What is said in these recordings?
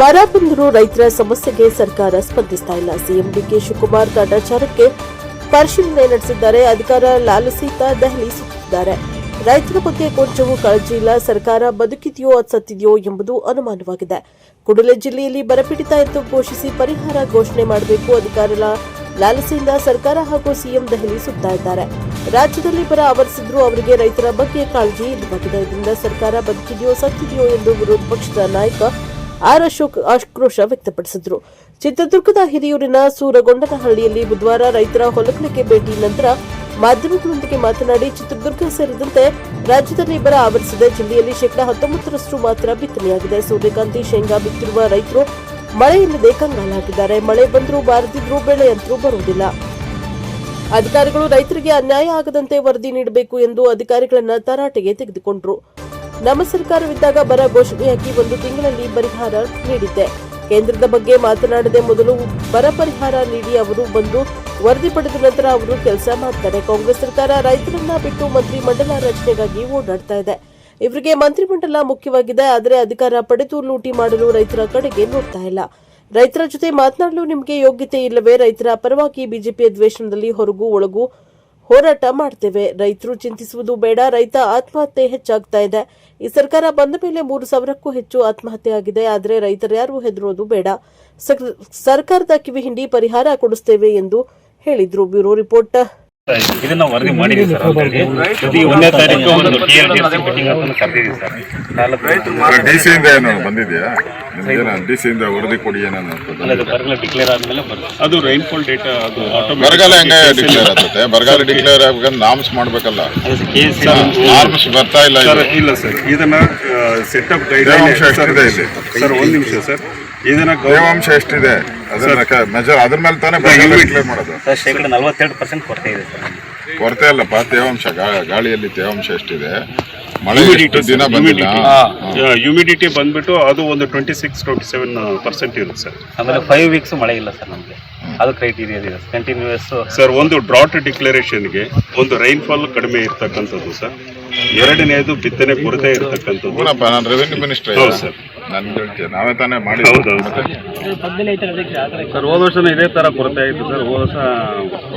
ಬರ ಬಂದರೂ ರೈತರ ಸಮಸ್ಯೆಗೆ ಸರ್ಕಾರ ಸ್ಪಂದಿಸ್ತಾ ಇಲ್ಲ. ಸಿಎಂ ಡಿಕೆ ಶಿವಕುಮಾರ್ ಕಾಟಾಚಾರಕ್ಕೆ ಪರಿಶೀಲನೆ ನಡೆಸಿದ್ದಾರೆ. ಅಧಿಕಾರ ಲಾಲಿಸಿತಾ ದೆಹಲಿ ಸುತ್ತಿದ್ದಾರೆ. ರೈತರ ಬಗ್ಗೆ ಕೊಂಚವೂ ಕಾಳಜಿ ಇಲ್ಲ. ಸರ್ಕಾರ ಬದುಕಿದೆಯೋ ಸತ್ತಿದೆಯೋ ಎಂಬುದು ಅನುಮಾನವಾಗಿದೆ. ಕೂಡಲೇ ಜಿಲ್ಲೆಯಲ್ಲಿ ಬರಪೀಡಿತ ಎಂದು ಘೋಷಿಸಿ ಪರಿಹಾರ ಘೋಷಣೆ ಮಾಡಬೇಕು. ಅಧಿಕಾರ ಲಾಲಸೆಯಿಂದ ಸರ್ಕಾರ ಹಾಗೂ ಸಿಎಂ ದೆಹಲಿ ಸುತ್ತಾ ಇದ್ದಾರೆ. ರಾಜ್ಯದಲ್ಲಿ ಬರ ಆವರಿಸಿದ್ರೂ ಅವರಿಗೆ ರೈತರ ಬಗ್ಗೆ ಕಾಳಜಿ ಇಲ್ಲವಾಗಿದೆ. ಇದರಿಂದ ಸರ್ಕಾರ ಬದುಕಿದೆಯೋ ಸತ್ತಿದೆಯೋ ಎಂದು ವಿರೋಧ ಪಕ್ಷದ ನಾಯಕ ಆರ್ ಅಶೋಕ್ ಆಕ್ರೋಶ ವ್ಯಕ್ತಪಡಿಸಿದರು. ಚಿತ್ರದುರ್ಗದ ಹಿರಿಯೂರಿನ ಸೂರಗೊಂಡನಹಳ್ಳಿಯಲ್ಲಿ ಬುಧವಾರ ರೈತರ ಹೊಲಗಳಿಗೆ ಭೇಟಿ ನಂತರ ಮಾಧ್ಯಮಗಳೊಂದಿಗೆ ಮಾತನಾಡಿ, ಚಿತ್ರದುರ್ಗ ಸೇರಿದಂತೆ ರಾಜ್ಯದಲ್ಲಿ ಬರ ಆವರಿಸಿದೆ. ಜಿಲ್ಲೆಯಲ್ಲಿ 19% ಮಾತ್ರ ಬಿತ್ತನೆಯಾಗಿದೆ. ಸೂರ್ಯಕಾಂತಿ, ಶೇಂಗಾ ಬಿತ್ತಿರುವ ರೈತರು ಮಳೆಯಿಲ್ಲದೆ ಕಂಗಾಲಾಗಿದ್ದಾರೆ. ಮಳೆ ಬಂದರೂ ಬಾರದಿದ್ರೂ ಬೆಳೆ ಅಂತೂ ಬರುವುದಿಲ್ಲ. ಅಧಿಕಾರಿಗಳು ರೈತರಿಗೆ ಅನ್ಯಾಯ ಆಗದಂತೆ ವರದಿ ನೀಡಬೇಕು ಎಂದು ಅಧಿಕಾರಿಗಳನ್ನ ತರಾಟೆಗೆ ತೆಗೆದುಕೊಂಡರು. ನಮ್ಮ ಸರ್ಕಾರವಿದ್ದಾಗ ಬರ ಘೋಷಣೆಯಾಗಿ 1 ತಿಂಗಳಲ್ಲಿ ಪರಿಹಾರ ನೀಡಿದ್ದೆ. ಕೇಂದ್ರದ ಬಗ್ಗೆ ಮಾತನಾಡದೆ ಮೊದಲು ಬರ ಪರಿಹಾರ ನೀಡಿ ಅವರು ಬಂದು ವರದಿ ಪಡೆದ ನಂತರ ಅವರು ಕೆಲಸ ಮಾಡ್ತಾರೆ. ಕಾಂಗ್ರೆಸ್ ಸರ್ಕಾರ ರೈತರನ್ನ ಬಿಟ್ಟು ಮಂತ್ರಿಮಂಡಲ ರಚನೆಗಾಗಿ ಓಡಾಡ್ತಾ ಇದೆ. ಇವರಿಗೆ ಮಂತ್ರಿಮಂಡಲ ಮುಖ್ಯವಾಗಿದೆ. ಆದರೆ ಅಧಿಕಾರ ಪಡೆದು ಲೂಟಿ ಮಾಡಲು ರೈತರ ಕಡೆಗೆ ನೋಡ್ತಾ ಇಲ್ಲ. ರೈತರ ಜೊತೆ ಮಾತನಾಡಲು ನಿಮಗೆ ಯೋಗ್ಯತೆ ಇಲ್ಲವೇ? ರೈತರ ಪರವಾಗಿ ಬಿಜೆಪಿ ಅಧಿವೇಶನದಲ್ಲಿ ಹೊರಗೂ ಒಳಗೂ ಹೋರಾಟ ಮಾಡ್ತೇವೆ. ರೈತರು ಚಿಂತಿಸುವುದು ಬೇಡ. ರೈತ ಆತ್ಮಹತ್ಯೆ ಹೆಚ್ಚಾಗ್ತಾ ಇದೆ. ಈ ಸರ್ಕಾರ ಬಂದ ಮೇಲೆ 3,000ಕ್ಕೂ ಹೆಚ್ಚು ಆತ್ಮಹತ್ಯೆ ಆಗಿದೆ. ಆದರೆ ರೈತರ್ಯಾರು ಹೆದರೋದು ಬೇಡ. ಸರ್ಕಾರದ ಕಿವಿ ಹಿಂಡಿ ಪರಿಹಾರ ಕೊಡಿಸ್ತೇವೆ ಎಂದು ಹೇಳಿದ್ರು. Bureau report. ಇದನ್ನ ವರದಿ ಮಾಡಿದ್ದೀವಿ ಸರ್. ಆಲ್ರೆಡಿ 1ನೇ ತಾರೀಕು ಒಂದು TRDC ಮೀಟಿಂಗ್ ಅಂತ ಕರೆದಿದ್ದೀವಿ ಸರ್. ಡಿಸಿಯಿಂದ ಏನು ಬಂದಿದೆಯಾ? ಡಿಸಿಯಿಂದ ವರದಿ ಕೊಡಿ ಏನನ್ನ ಬರಗಾಲ ಡಿಕ್ಲೇರ್ ಆದ್ಮೇಲೆ ಅದು ರೈನ್ಫಾಲ್ ಡೇಟಾ ಅದು ಬರಗಾಲ ಹೆಂಗೆ ಡಿಕ್ಲೇರ್ ಆಗುತ್ತೆ? ಬರಗಾಲ ಡಿಕ್ಲೇರ್ ಆಗಬೇಕಂದ್ರೆ ನಾಮ್ಸ್ ಮಾಡಬೇಕಲ್ಲ. ನಾಮ್ಸ್ ಬರ್ತಾ ಇಲ್ಲ. ಇಲ್ಲ ಸರ್, ಇದನ್ನ ಸೆಟಪ್ ಗೈಡ್ಲೈನ್ ಎಷ್ಟಿದೆ ಇಲ್ಲಿ ಸರ್? ಒಂದು ನಿಮಿಷ ಸರ್. ಇದನ್ನ ತೇವಾಂಶ ಎಷ್ಟಿದೆ ಅದನ್ನ ಮೆಜರ್ ಅದ್ರ ಮೇಲೆ ತಾನೇ ಬರಗಾಲ ಡಿಕ್ಲೇರ್ ಮಾಡೋದು. 42% ಕೊರತೆ ಇದೆ ಸರ್. ಕೊರತೆ ಅಲ್ಲಪ್ಪ, ತೇವಾಂಶ ಗಾಳಿಯಲ್ಲಿ ತೇವಾಂಶ ಎಷ್ಟಿದೆ, ಮಳೆ ಎಷ್ಟು ದಿನ ಬಂದಿಲ್ಲ. ಹ್ಯೂಮಿಡಿಟಿ ಬಂದ್ಬಿಟ್ಟು ಅದು ಒಂದು 26-27% ಇರುತ್ತೆ ಸರ್. ಆಮೇಲೆ 5 ವೀಕ್ಸ್ ಮಳೆ ಇಲ್ಲ ಸರ್ ನಮಗೆ. ಅದು ಕ್ರೈಟೀರಿಯಾ ಇದೆ ಕಂಟಿನ್ಯೂಸ್ ಸರ್. ಒಂದು ಡ್ರಾಟ್ ಡಿಕ್ಲರೇಷನ್ಗೆ ಒಂದು ರೈನ್ಫಾಲ್ ಕಡಿಮೆ ಇರ್ತಕ್ಕಂಥದ್ದು ಸರ್. ಎರಡನೇದು ಬಿತ್ತನೆ ಕೊರತೆ ಇರ್ತಕ್ಕಂಥದ್ದು. ನಾನು ರೆವಿನ್ಯೂ ಮಿನಿಸ್ಟರ್ ಸರ್. ನನ್ಗೆ ಹೇಳ್ತೀವಿ, ನಾವೇ ತಾನೇ ಮಾಡಿ. ಸರ್ ಹೋದ ವರ್ಷ ಇದೇ ತರ ಕೊರತೆ ಆಯಿತು ಸರ್. ಹೋದ ವರ್ಷ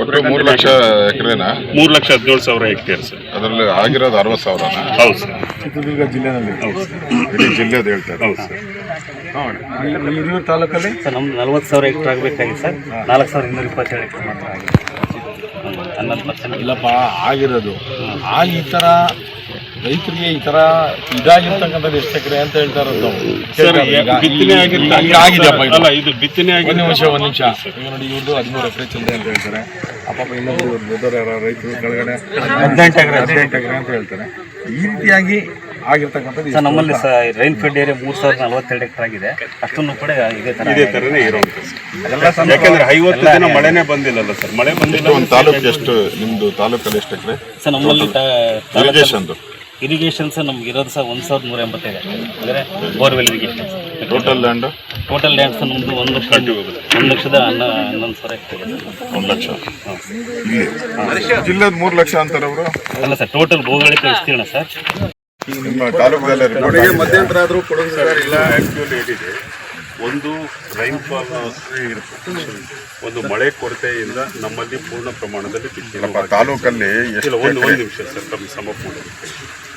ಒಟ್ಟು 3 ಲಕ್ಷ ಎಕರೆನಾ? 3,17,000 hectare sir. ಅದರಲ್ಲಿ ಆಗಿರೋದು 60,000. ಹೌದು ಸರ್. ಚಿತ್ರದುರ್ಗ ಜಿಲ್ಲೆನಲ್ಲಿ ಇಡೀ ಜಿಲ್ಲೆದು ಹೇಳ್ತಾರೆ. ಹೌದು ಸರ್. ಹಿರಿಯೂರು ತಾಲೂಕಲ್ಲಿ ಸರ್ ನಮ್ದು 40,000 ಹೆಕ್ಟರ್ ಆಗಬೇಕಾಗಿತ್ತು ಸರ್. 4,227 ಹೆಕ್ಟರ್ ಮಾತ್ರ ಆಗಿದೆ. 11% ಇಲ್ಲಪ್ಪ ಆಗಿರೋದು. ಆಗ ಈ ಥರ ರೈತರಿಗೆ ಈ ಥರ ಇದಾಗಿರ್ತಕ್ಕಂಥದ್ದು ಎಷ್ಟು ಎಕರೆ ಅಂತ ಹೇಳ್ತಾ ಇರೋದು ಬಿತ್ತನೆ ಆಗಿದೆಯಪ್ಪ. ಅಲ್ಲ, ಇದು ಬಿತ್ತನೆ ಆಗಿ ಒಂದು ನಿಮಿಷ. ಈಗ ನೋಡಿ, ಇವ್ರದ್ದು 13 ಎಕರೆ ಚಿಲ್ಲರೆ ಅಂತ ಹೇಳ್ತಾರೆ. ಅಪ್ಪ ಇನ್ನೊಂದು ರೈತರು ಕೆಳಗಡೆ 18 ಎಕರೆ ಅಂತ ಹೇಳ್ತಾರೆ. ಈ ರೀತಿಯಾಗಿ ಆಗಿರ್ತಕ್ಕಂಥದ್ದು ಸರ್ ನಮ್ಮಲ್ಲಿ ರೈನ್ ಫೆಡ್ ಏರಿಯಾ 3,042 ಹೆಕ್ಟರ್ ಆಗಿದೆ. ಅಷ್ಟನ್ನು ಕೂಡ ಇದೇ ತರನೇ ಇರೋದು. ಯಾಕಂದ್ರೆ 50 ದಿನ ಮಳೆನೇ ಬಂದಿಲ್ಲಲ್ಲ ಸರ್. ಮಳೆ ಬಂದಿಲ್ಲ. ಒಂದು ತಾಲೂಕು ಎಷ್ಟು ನಿಮ್ದು ತಾಲೂಕಲ್ಲಿ ಎಷ್ಟು ಎಕರೆ ಸರ್? ನಮ್ಮಲ್ಲಿ ಇರಿಗೇಷನ್ ಸರ್ ನಮ್ಗೆ ಇರೋದು ಸರ್ 1,185 ಅಂದರೆ borewell irrigation. Total land sir ನಮ್ಮದು 1,11,000 ಹೆಕ್ಟರ್ ಇದೆ. 1 ಲಕ್ಷ. ಜಿಲ್ಲೆದು 3 ಲಕ್ಷ ಅಂತಾರೆ ಅವರು. ಅಲ್ಲ ಸರ್, ಟೋಟಲ್ ಭೌಗೋಳಿಕ ವಿಸ್ತೀರ್ಣ ಸರ್. ನಿಮ್ಮ ತಾಲೂಕಲ್ಲಿ ಮಧ್ಯಂತರ ಆದರೂ ಕೊಡೋದು ಸರ್. ಇಲ್ಲ, ಆ್ಯಕ್ಚುಲಿ ಏನಿದೆ, ಒಂದು ರೈನ್ಫಾಲ್ ಇರುತ್ತೆ, ಒಂದು ಮಳೆ ಕೊರತೆಯಿಂದ ನಮ್ಮಲ್ಲಿ ಪೂರ್ಣ ಪ್ರಮಾಣದಲ್ಲಿ ಬಿತ್ತನೆ. ತಾಲೂಕಲ್ಲಿ ಒಂದು ನಿಮಿಷ ಸರ್, ತಮ್ಮ ಸಮಪೂರ್ಣ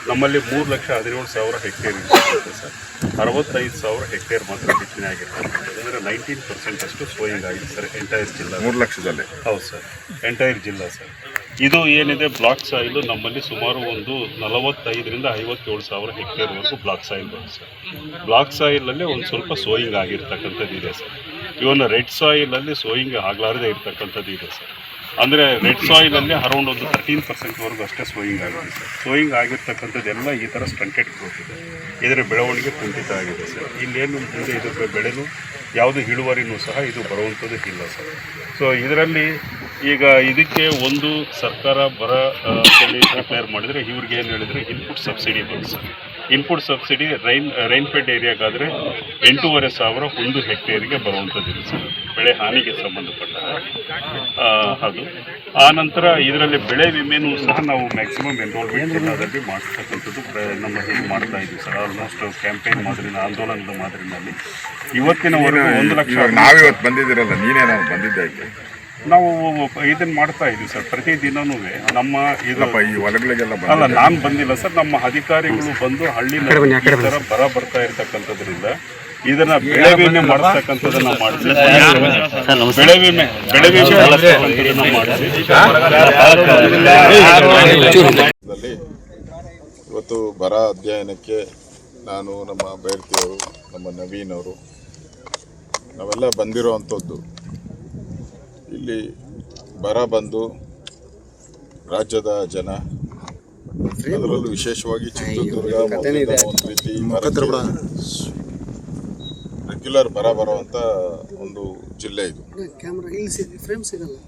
ನಮ್ಮಲ್ಲಿ 3,17,000 ಹೆಕ್ಟೇರ್ ಇರುತ್ತೆ ಸರ್. 65,000 ಹೆಕ್ಟೇರ್ ಮಾತ್ರ ಬಿತ್ತನೆ ಆಗಿರ್ತದೆ. ಅಂದರೆ 19% ಅಷ್ಟು ಸೋಯಿಂಗ್ ಆಗಿದೆ ಸರ್ ಎಂಟೈರ್ ಜಿಲ್ಲಾ. 3 ಲಕ್ಷದಲ್ಲಿ. ಹೌದು ಸರ್, ಎಂಟೈರ್ ಜಿಲ್ಲಾ ಸರ್. ಇದು ಏನಿದೆ ಬ್ಲಾಕ್ ಸಾಯಿಲು ನಮ್ಮಲ್ಲಿ ಸುಮಾರು ಒಂದು 45,000 ರಿಂದ 57,000 ಹೆಕ್ಟೇರ್ವರೆಗೂ ಬ್ಲಾಕ್ ಸಾಯಿಲ್ ಬರುತ್ತೆ ಸರ್. ಬ್ಲಾಕ್ ಸಾಯಿಲಲ್ಲಿ ಒಂದು ಸ್ವಲ್ಪ ಸೋಯಿಂಗ್ ಆಗಿರ್ತಕ್ಕಂಥದ್ದು ಇದೆ ಸರ್. ಇವನ್ನ ರೆಡ್ ಸಾಯಿಲಲ್ಲಿ ಸೋಯಿಂಗ್ ಆಗಲಾರದೆ ಇರ್ತಕ್ಕಂಥದ್ದು ಇದೆ ಸರ್. ಅಂದರೆ ರೆಡ್ ಸಾಯಿಲಲ್ಲಿ ಅರೌಂಡ್ ಒಂದು 13%ವರೆಗೂ ಅಷ್ಟೇ ಸೋಯಿಂಗ್ ಆಗಿದೆ ಸರ್. ಸೋಯಿಂಗ್ ಆಗಿರ್ತಕ್ಕಂಥದ್ದೆಲ್ಲ ಈ ಥರ ಸ್ಟಂಟೆಡ್ ಗ್ರೋತ್ ಇದೆ. ಇದರ ಬೆಳವಣಿಗೆ ಕುಂಠಿತ ಆಗಿದೆ ಸರ್. ಇಲ್ಲೇನು ಮುಂದೆ ಇದು ಬೆಳೆದು ಯಾವುದು ಇಳುವರಿನೂ ಸಹ ಇದು ಬರುವಂಥದ್ದು ಇಲ್ಲ ಸರ್. ಸೊ ಇದರಲ್ಲಿ ಈಗ ಇದಕ್ಕೆ ಒಂದು ಸರ್ಕಾರ ಬರ ಡಿಕ್ಲೇರ್ ಮಾಡಿದರೆ ಇವ್ರಿಗೆ ಏನು ಹೇಳಿದರೆ ಇನ್ಪುಟ್ ಸಬ್ಸಿಡಿ ಬರುತ್ತೆ ಸರ್. ಇನ್ಪುಟ್ ಸಬ್ಸಿಡಿ ರೈನ್ಫೆಡ್ ಏರಿಯಾಗಾದರೆ 8,500 1 ಹೆಕ್ಟೇರಿಗೆ ಬರುವಂಥದ್ದಿದೆ ಸರ್, ಬೆಳೆ ಹಾನಿಗೆ ಸಂಬಂಧಪಟ್ಟ ಅದು. ಆ ನಂತರ ಇದರಲ್ಲಿ ಬೆಳೆ ವಿಮೆನೂ ಸಹ ನಾವು ಮ್ಯಾಕ್ಸಿಮಮ್ ಎನ್ರೋಲ್ಮೆಂಟ್ ಜಿಲ್ಲಾದಲ್ಲಿ ಮಾಡಿಸ್ತಕ್ಕಂಥದ್ದು ನಮ್ಮ ಮಾಡ್ತಾ ಇದ್ದೀವಿ ಸರ್. ಆಲ್ಮೋಸ್ಟ್ ಕ್ಯಾಂಪೇನ್ ಮಾದರಿನ ಆಂದೋಲನದ ಮಾದರಿನಲ್ಲಿ ಇವತ್ತಿನವರೆಗೂ 1 ಲಕ್ಷ. ನಾವಿವತ್ತು ಬಂದಿದ್ದೀರಲ್ಲ, ನೀನೇ ನಾವು ಬಂದಿದ್ದೆ ನಾವು ಇದನ್ನು ಮಾಡ್ತಾ ಇದ್ದೀವಿ ಸರ್. ಪ್ರತಿದಿನನೂ ನಮ್ಮ ಇದು ಈ ಹೊಲಗಳಿಗೆಲ್ಲ ಅಲ್ಲ, ನಾನು ಬಂದಿಲ್ಲ ಸರ್, ನಮ್ಮ ಅಧಿಕಾರಿಗಳು ಬಂದು ಹಳ್ಳಿನಲ್ಲಿ ಈ ಥರ ಬರ ಬರ್ತಾ ಇರ್ತಕ್ಕಂಥದ್ರಿಂದ ಇದನ್ನ ಬೆಳೆ ವಿಮೆ ಮಾಡಿಸ್ತಕ್ಕಂಥದ್ದನ್ನ ಮಾಡಿಸಿ ಬೆಳೆ ವಿಮೆ ಮಾಡಿಸ್ತಕ್ಕಂಥದ್ದನ್ನ ಮಾಡಿಸಿ ಇವತ್ತು ಬರ ಅಧ್ಯಯನಕ್ಕೆ ನಾನು, ನಮ್ಮ ಬೈರ್ತಿಯವರು, ನಮ್ಮ ನವೀನ್ ಅವರು ನಾವೆಲ್ಲ ಬಂದಿರೋ ಅಂಥದ್ದು. ಇಲ್ಲಿ ಬರ ಬಂದು ರಾಜ್ಯದ ಜನ, ಅದರಲ್ಲೂ ವಿಶೇಷವಾಗಿ ಚಿತ್ರದುರ್ಗ ಒಂದು ರೀತಿ ರೆಗ್ಯುಲರ್ ಬರ ಬರುವಂಥ ಒಂದು ಜಿಲ್ಲೆ ಇದು.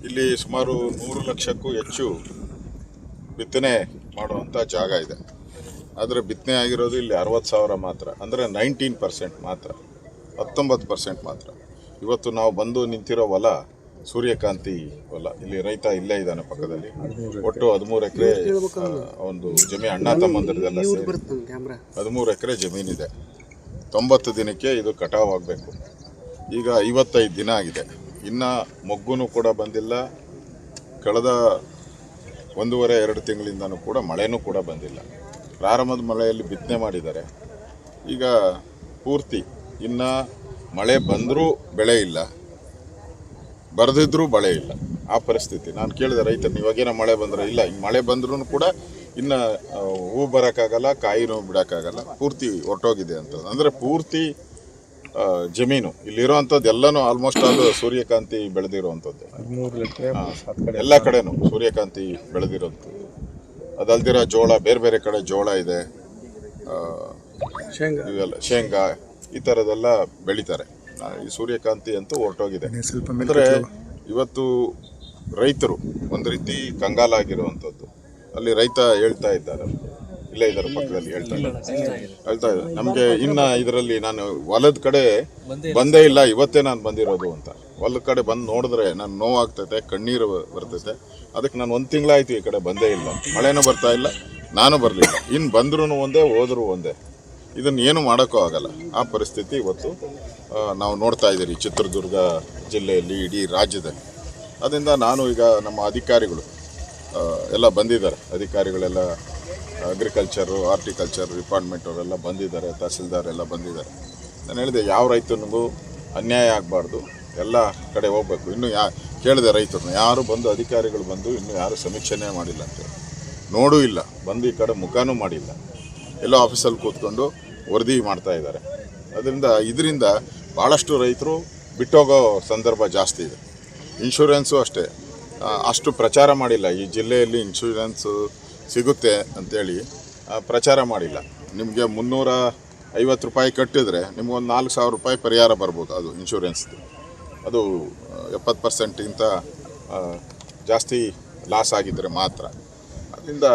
ಇಲ್ಲಿ ಸುಮಾರು 100 ಲಕ್ಷಕ್ಕೂ ಹೆಚ್ಚು ಬಿತ್ತನೆ ಮಾಡುವಂಥ ಜಾಗ ಇದೆ. ಆದರೆ ಬಿತ್ತನೆ ಆಗಿರೋದು ಇಲ್ಲಿ 60,000 ಮಾತ್ರ, ಅಂದರೆ 19% ಮಾತ್ರ, 19% ಮಾತ್ರ. ಇವತ್ತು ನಾವು ಬಂದು ನಿಂತಿರೋ ಹೊಲ ಸೂರ್ಯಕಾಂತಿ ಹೊಲ. ಇಲ್ಲಿ ರೈತ ಇಲ್ಲೇ ಇದ್ದಾನೆ ಪಕ್ಕದಲ್ಲಿ. ಒಟ್ಟು 13 ಎಕರೆ ಒಂದು ಜಮೀನು, ಅಣ್ಣ ತಮ್ಮಂದಿರದೆಲ್ಲ ಸೇರಿ 13 ಎಕರೆ ಜಮೀನಿದೆ. 90 ದಿನಕ್ಕೆ ಇದು ಕಟಾವು ಆಗಬೇಕು. ಈಗ 55 ದಿನ ಆಗಿದೆ, ಇನ್ನು ಮೊಗ್ಗುನೂ ಕೂಡ ಬಂದಿಲ್ಲ. ಕಳೆದ 1.5-2 ತಿಂಗಳಿಂದನೂ ಕೂಡ ಮಳೆನೂ ಕೂಡ ಬಂದಿಲ್ಲ. ಪ್ರಾರಂಭದ ಮಳೆಯಲ್ಲಿ ಬಿತ್ತನೆ ಮಾಡಿದ್ದಾರೆ. ಈಗ ಪೂರ್ತಿ ಇನ್ನು ಮಳೆ ಬಂದರೂ ಬೆಳೆ ಇಲ್ಲ, ಬರೆದಿದ್ರೂ ಬೆಳೆ ಇಲ್ಲ, ಆ ಪರಿಸ್ಥಿತಿ. ನಾನು ಕೇಳಿದೆ ರೈತರನ್ನ, ಇವಾಗೇನೋ ಮಳೆ ಬಂದರೆ ಇಲ್ಲ, ಈಗ ಮಳೆ ಬಂದ್ರೂ ಕೂಡ ಇನ್ನು ಹೂ ಬರೋಕ್ಕಾಗಲ್ಲ, ಕಾಯಿನೂ ಬಿಡೋಕ್ಕಾಗಲ್ಲ, ಪೂರ್ತಿ ಹೊರಟೋಗಿದೆ ಅಂತ. ಅಂದರೆ ಪೂರ್ತಿ ಜಮೀನು ಇಲ್ಲಿರೋವಂಥದ್ದು ಎಲ್ಲನೂ ಆಲ್ಮೋಸ್ಟ್ ಆಲ್ ಸೂರ್ಯಕಾಂತಿ ಬೆಳೆದಿರೋವಂಥದ್ದು. ಎಲ್ಲ ಕಡೆನೂ ಸೂರ್ಯಕಾಂತಿ ಬೆಳೆದಿರೋಂಥದ್ದು. ಅದಲ್ದಿರೋ ಜೋಳ, ಬೇರೆ ಬೇರೆ ಕಡೆ ಜೋಳ ಇದೆ, ಇವೆಲ್ಲ ಶೇಂಗಾ, ಈ ಥರದ್ದೆಲ್ಲ ಬೆಳೀತಾರೆ. ಈ ಸೂರ್ಯಕಾಂತಿ ಅಂತೂ ಹೊರಟೋಗಿದೆ. ಅಂದರೆ ಇವತ್ತು ರೈತರು ಒಂದು ರೀತಿ ಕಂಗಾಲಾಗಿರುವಂಥದ್ದು. ಅಲ್ಲಿ ರೈತ ಹೇಳ್ತಾ ಇದ್ದಾರೆ, ಇಲ್ಲೇ ಇದ್ದಾರೆ ಪಕ್ಕದಲ್ಲಿ ಹೇಳ್ತಾ ಇದ್ದಾರೆ, ನಮಗೆ ಇನ್ನು ಇದರಲ್ಲಿ ನಾನು ಹೊಲದ ಕಡೆ ಬಂದೇ ಇಲ್ಲ, ಇವತ್ತೇ ನಾನು ಬಂದಿರೋದು ಅಂತ. ಹೊಲದ ಕಡೆ ಬಂದು ನೋಡಿದ್ರೆ ನಾನು ನೋವಾಗ್ತೈತೆ, ಕಣ್ಣೀರು ಬರ್ತೈತೆ. ಅದಕ್ಕೆ ನಾನು 1 ತಿಂಗಳಾಯ್ತು ಈ ಕಡೆ ಬಂದೇ ಇಲ್ಲ. ಮಳೆನೂ ಬರ್ತಾ ಇಲ್ಲ, ನಾನು ಬರಲಿಲ್ಲ. ಇನ್ನು ಬಂದ್ರೂ ಒಂದೇ, ಹೋದ್ರೂ ಒಂದೇ. ಇದನ್ನು ಏನು ಮಾಡೋಕ್ಕೂ ಆಗಲ್ಲ, ಆ ಪರಿಸ್ಥಿತಿ ಇವತ್ತು ನಾವು ನೋಡ್ತಾ ಇದ್ದೀರಿ ಚಿತ್ರದುರ್ಗ ಜಿಲ್ಲೆಯಲ್ಲಿ, ಇಡೀ ರಾಜ್ಯದಲ್ಲಿ. ಅದರಿಂದ ನಾನು ಈಗ ನಮ್ಮ ಅಧಿಕಾರಿಗಳು ಎಲ್ಲ ಬಂದಿದ್ದಾರೆ, ಅಧಿಕಾರಿಗಳೆಲ್ಲ ಅಗ್ರಿಕಲ್ಚರು, ಹಾರ್ಟಿಕಲ್ಚರ್ ಡಿಪಾರ್ಟ್ಮೆಂಟ್ ಅವರೆಲ್ಲ ಬಂದಿದ್ದಾರೆ, ತಹಸೀಲ್ದಾರ್ ಎಲ್ಲ ಬಂದಿದ್ದಾರೆ. ನಾನು ಹೇಳಿದೆ ಯಾವ ರೈತನಿಗೂ ಅನ್ಯಾಯ ಆಗಬಾರ್ದು, ಎಲ್ಲ ಕಡೆ ಹೋಗ್ಬೇಕು. ಇನ್ನೂ ಕೇಳಿದೆ ರೈತರನ್ನ, ಯಾರು ಬಂದು ಅಧಿಕಾರಿಗಳು ಬಂದು ಇನ್ನೂ ಯಾರು ಸಮೀಕ್ಷೆನೇ ಮಾಡಿಲ್ಲ ಅಂತೇಳಿ, ನೋಡೂ ಇಲ್ಲ, ಬಂದು ಈ ಕಡೆ ಮುಖನೂ ಮಾಡಿಲ್ಲ, ಎಲ್ಲೋ ಆಫೀಸಲ್ಲಿ ಕೂತ್ಕೊಂಡು ವರದಿ ಮಾಡ್ತಾ ಇದ್ದಾರೆ. ಇದರಿಂದ ಭಾಳಷ್ಟು ರೈತರು ಬಿಟ್ಟೋಗೋ ಸಂದರ್ಭ ಜಾಸ್ತಿ ಇದೆ. ಇನ್ಶೂರೆನ್ಸು ಅಷ್ಟೇ, ಅಷ್ಟು ಪ್ರಚಾರ ಮಾಡಿಲ್ಲ. ಈ ಜಿಲ್ಲೆಯಲ್ಲಿ ಇನ್ಶೂರೆನ್ಸು ಸಿಗುತ್ತೆ ಅಂಥೇಳಿ ಪ್ರಚಾರ ಮಾಡಿಲ್ಲ. ನಿಮಗೆ 350 ರೂಪಾಯಿ ಕಟ್ಟಿದ್ರೆ ನಿಮಗೊಂದು 4,000 ರೂಪಾಯಿ ಪರಿಹಾರ ಬರ್ಬೋದು. ಅದು ಇನ್ಶೂರೆನ್ಸ್ದು, ಅದು 70%ಗಿಂತ ಜಾಸ್ತಿ ಲಾಸ್ ಆಗಿದ್ದರೆ ಮಾತ್ರ. ಅದರಿಂದ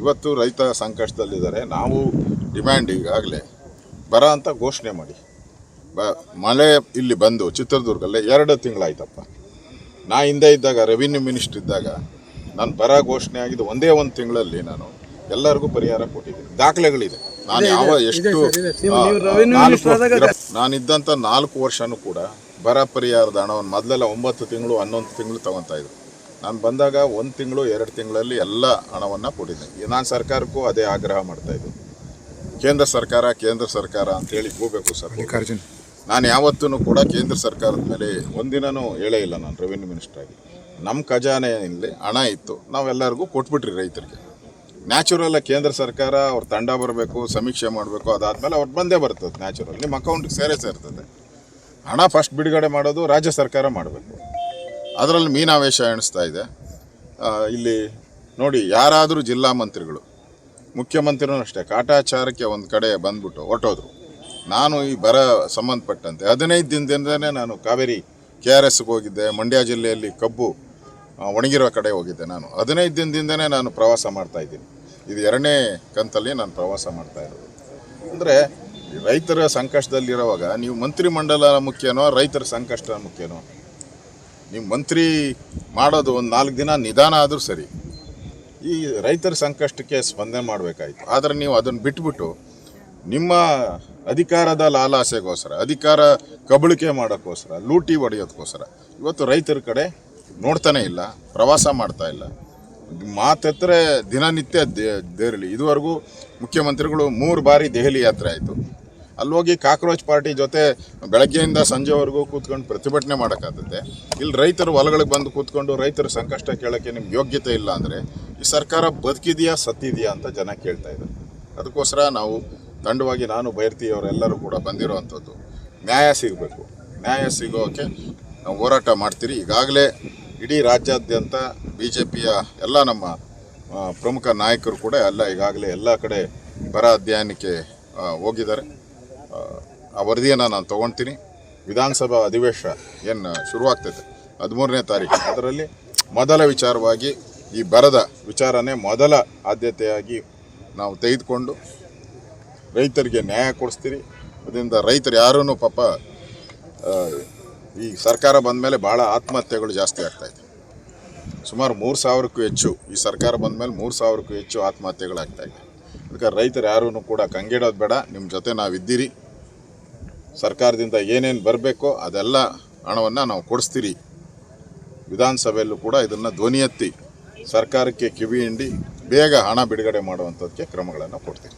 ಇವತ್ತು ರೈತ ಸಂಕಷ್ಟದಲ್ಲಿದ್ದಾರೆ. ನಾವು ಡಿಮ್ಯಾಂಡ್ ಈಗಾಗಲೇ ಬರ ಅಂತ ಘೋಷಣೆ ಮಾಡಿ. ಮಳೆ ಇಲ್ಲಿ ಬಂದು ಚಿತ್ರದುರ್ಗಲ್ಲೇ 2 ತಿಂಗಳಾಯ್ತಪ್ಪ. ನಾ ಹಿಂದೆ ಇದ್ದಾಗ, ರೆವಿನ್ಯೂ ಮಿನಿಸ್ಟರ್ ಇದ್ದಾಗ, ನಾನು ಬರ ಘೋಷಣೆ ಆಗಿದ್ದು ಒಂದೇ 1 ತಿಂಗಳಲ್ಲಿ ನಾನು ಎಲ್ಲರಿಗೂ ಪರಿಹಾರ ಕೊಟ್ಟಿದ್ದೀನಿ, ದಾಖಲೆಗಳಿದೆ. ನಾನು ನಾನಿದ್ದಂಥ 4 ವರ್ಷನೂ ಕೂಡ ಬರ ಪರಿಹಾರದ ಹಣವನ್ನು ಮೊದಲೆಲ್ಲ 9 ತಿಂಗಳು 11 ತಿಂಗಳು ತೊಗೊತಾಯಿದ್ರು. ನಾನು ಬಂದಾಗ 1 ತಿಂಗಳು 2 ತಿಂಗಳಲ್ಲಿ ಎಲ್ಲ ಹಣವನ್ನು ಕೊಟ್ಟಿದ್ದೀನಿ. ನಾನು ಸರ್ಕಾರಕ್ಕೂ ಅದೇ ಆಗ್ರಹ ಮಾಡ್ತಾಯಿದ್ದೆ, ಕೇಂದ್ರ ಸರ್ಕಾರ ಅಂತೇಳಿ ಹೋಗಬೇಕು ಸರ್. ನಾನು ಯಾವತ್ತೂ ಕೂಡ ಕೇಂದ್ರ ಸರ್ಕಾರದ ಮೇಲೆ ಒಂದಿನೂ ಹೇಳೇ ಇಲ್ಲ. ನಾನು ರೆವಿನ್ಯೂ ಮಿನಿಸ್ಟರ್ ಆಗಿ ನಮ್ಮ ಖಜಾನೆಯಲ್ಲಿ ಹಣ ಇತ್ತು, ನಾವೆಲ್ಲರಿಗೂ ಕೊಟ್ಬಿಟ್ರಿ ರೈತರಿಗೆ. ನ್ಯಾಚುರಲ್ ಕೇಂದ್ರ ಸರ್ಕಾರ ಅವ್ರ ತಂಡ ಬರಬೇಕು, ಸಮೀಕ್ಷೆ ಮಾಡಬೇಕು, ಅದಾದಮೇಲೆ ಅವ್ರು ಬಂದೇ ಬರ್ತದೆ. ನ್ಯಾಚುರಲ್ ನಿಮ್ಮ ಅಕೌಂಟಿಗೆ ಸೇರ್ತದೆ. ಹಣ ಫಸ್ಟ್ ಬಿಡುಗಡೆ ಮಾಡೋದು ರಾಜ್ಯ ಸರ್ಕಾರ ಮಾಡಬೇಕು. ಅದರಲ್ಲಿ ಮೀನಾವೇಶ ಎಣಿಸ್ತಾ ಇದೆ. ಇಲ್ಲಿ ನೋಡಿ, ಯಾರಾದರೂ ಜಿಲ್ಲಾ ಮಂತ್ರಿಗಳು, ಮುಖ್ಯಮಂತ್ರಿನೂ ಅಷ್ಟೇ, ಕಾಟಾಚಾರಕ್ಕೆ ಒಂದು ಕಡೆ ಬಂದ್ಬಿಟ್ಟು ಹೊರಟೋದ್ರು. ನಾನು ಈ ಬರ ಸಂಬಂಧಪಟ್ಟಂತೆ 15 ದಿನದಿಂದನೇ ನಾನು ಕಾವೇರಿ KRSಗೆ ಹೋಗಿದ್ದೆ. ಮಂಡ್ಯ ಜಿಲ್ಲೆಯಲ್ಲಿ ಕಬ್ಬು ಒಣಗಿರೋ ಕಡೆ ಹೋಗಿದ್ದೆ. ನಾನು 15 ದಿನದಿಂದನೇ ನಾನು ಪ್ರವಾಸ ಮಾಡ್ತಾ ಇದ್ದೀನಿ. ಇದು 2ನೇ ಕಂತಲ್ಲಿ ನಾನು ಪ್ರವಾಸ ಮಾಡ್ತಾ ಇರೋದು. ಅಂದರೆ ರೈತರ ಸಂಕಷ್ಟದಲ್ಲಿರುವಾಗ ನೀವು ಮಂತ್ರಿಮಂಡಲ ಮುಖ್ಯನೋ ರೈತರ ಸಂಕಷ್ಟ ಮುಖ್ಯನೋ? ನೀವು ಮಂತ್ರಿ ಮಾಡೋದು ಒಂದು 4 ದಿನ ನಿಧಾನ ಆದರೂ ಸರಿ, ಈ ರೈತರ ಸಂಕಷ್ಟಕ್ಕೆ ಸ್ಪಂದನೆ ಮಾಡಬೇಕಾಯಿತು. ಆದರೆ ನೀವು ಅದನ್ನು ಬಿಟ್ಬಿಟ್ಟು ನಿಮ್ಮ ಅಧಿಕಾರದ ಲಾಲಾಸೆಗೋಸ್ಕರ, ಅಧಿಕಾರ ಕಬಳಿಕೆ ಮಾಡೋಕ್ಕೋಸ್ಕರ, ಲೂಟಿ ಹೊಡೆಯೋದಕ್ಕೋಸ್ಕರ ಇವತ್ತು ರೈತರ ಕಡೆ ನೋಡ್ತಾನೆ ಇಲ್ಲ, ಪ್ರವಾಸ ಮಾಡ್ತಾ ಇಲ್ಲ. ಮಾತೆತ್ತರೆ ದಿನನಿತ್ಯ ದೆಹಲಿ. ಇದುವರೆಗೂ ಮುಖ್ಯಮಂತ್ರಿಗಳು 3 ಬಾರಿ ದೆಹಲಿ ಯಾತ್ರೆ ಆಯಿತು. ಅಲ್ಲಿ ಹೋಗಿ ಕಾಕ್ರೋಚ್ ಪಾರ್ಟಿ ಜೊತೆ ಬೆಳಗ್ಗೆಯಿಂದ ಸಂಜೆವರೆಗೂ ಕೂತ್ಕೊಂಡು ಪ್ರತಿಭಟನೆ ಮಾಡೋಕ್ಕಾಗುತ್ತೆ. ಇಲ್ಲಿ ರೈತರು ಹೊಲಗಳಿಗೆ ಬಂದು ಕೂತ್ಕೊಂಡು ರೈತರ ಸಂಕಷ್ಟ ಕೇಳೋಕ್ಕೆ ನಿಮ್ಗೆ ಯೋಗ್ಯತೆ ಇಲ್ಲ ಅಂದರೆ ಈ ಸರ್ಕಾರ ಬದುಕಿದೆಯಾ ಸತ್ತಿದೆಯಾ ಅಂತ ಜನ ಕೇಳ್ತಾ ಇದ್ದಾರೆ. ಅದಕ್ಕೋಸ್ಕರ ನಾವು ತಂಡವಾಗಿ, ನಾನು ಬೈರ್ತಿ ಅವರೆಲ್ಲರೂ ಕೂಡ ಬಂದಿರೋವಂಥದ್ದು, ನ್ಯಾಯ ಸಿಗಬೇಕು. ನ್ಯಾಯ ಸಿಗೋಕ್ಕೆ ನಾವು ಹೋರಾಟ ಮಾಡ್ತೀರಿ. ಈಗಾಗಲೇ ಇಡೀ ರಾಜ್ಯಾದ್ಯಂತ BJPಯ ಎಲ್ಲ ನಮ್ಮ ಪ್ರಮುಖ ನಾಯಕರು ಕೂಡ ಈಗಾಗಲೇ ಎಲ್ಲ ಕಡೆ ಬರ ಅಧ್ಯಯನಕ್ಕೆ ಹೋಗಿದ್ದಾರೆ. ಆ ವರದಿಯನ್ನು ನಾನು ತೊಗೊಳ್ತೀನಿ. ವಿಧಾನಸಭಾ ಅಧಿವೇಶನ ಏನು ಶುರುವಾಗ್ತೈತೆ 13ನೇ ತಾರೀಕು, ಅದರಲ್ಲಿ ಮೊದಲ ವಿಚಾರವಾಗಿ ಈ ಬರದ ವಿಚಾರನೇ ಮೊದಲ ಆದ್ಯತೆಯಾಗಿ ನಾವು ತೆಗೆದುಕೊಂಡು ರೈತರಿಗೆ ನ್ಯಾಯ ಕೊಡಿಸ್ತೀರಿ. ಅದರಿಂದ ರೈತರು ಯಾರೂ ಪಾಪ ಈ ಸರ್ಕಾರ ಬಂದ ಮೇಲೆ ಭಾಳ ಆತ್ಮಹತ್ಯೆಗಳು ಜಾಸ್ತಿ ಆಗ್ತಾಯಿದೆ. ಸುಮಾರು 3,000ಕ್ಕೂ ಹೆಚ್ಚು, ಈ ಸರ್ಕಾರ ಬಂದ ಮೇಲೆ 3,000ಕ್ಕೂ ಹೆಚ್ಚು ಆತ್ಮಹತ್ಯೆಗಳಾಗ್ತಾಯಿದೆ. ಅದಕ್ಕೆ ರೈತರು ಯಾರೂ ಕೂಡ ಕಂಗೆಡೋದು ಬೇಡ. ನಿಮ್ಮ ಜೊತೆ ನಾವಿದ್ದೀರಿ. ಸರ್ಕಾರದಿಂದ ಏನೇನು ಬರಬೇಕೋ ಅದೆಲ್ಲ ಹಣವನ್ನು ನಾವು ಕೊಡಿಸ್ತೀರಿ. ವಿಧಾನಸಭೆಯಲ್ಲೂ ಕೂಡ ಇದನ್ನು ಧ್ವನಿ ಎತ್ತಿ ಸರ್ಕಾರಕ್ಕೆ ಕಿವಿ ಹಿಂಡಿ ಬೇಗ ಹಣ ಬಿಡುಗಡೆ ಮಾಡುವಂಥದ್ದಕ್ಕೆ ಕ್ರಮಗಳನ್ನು ಕೊಡ್ತೀವಿ.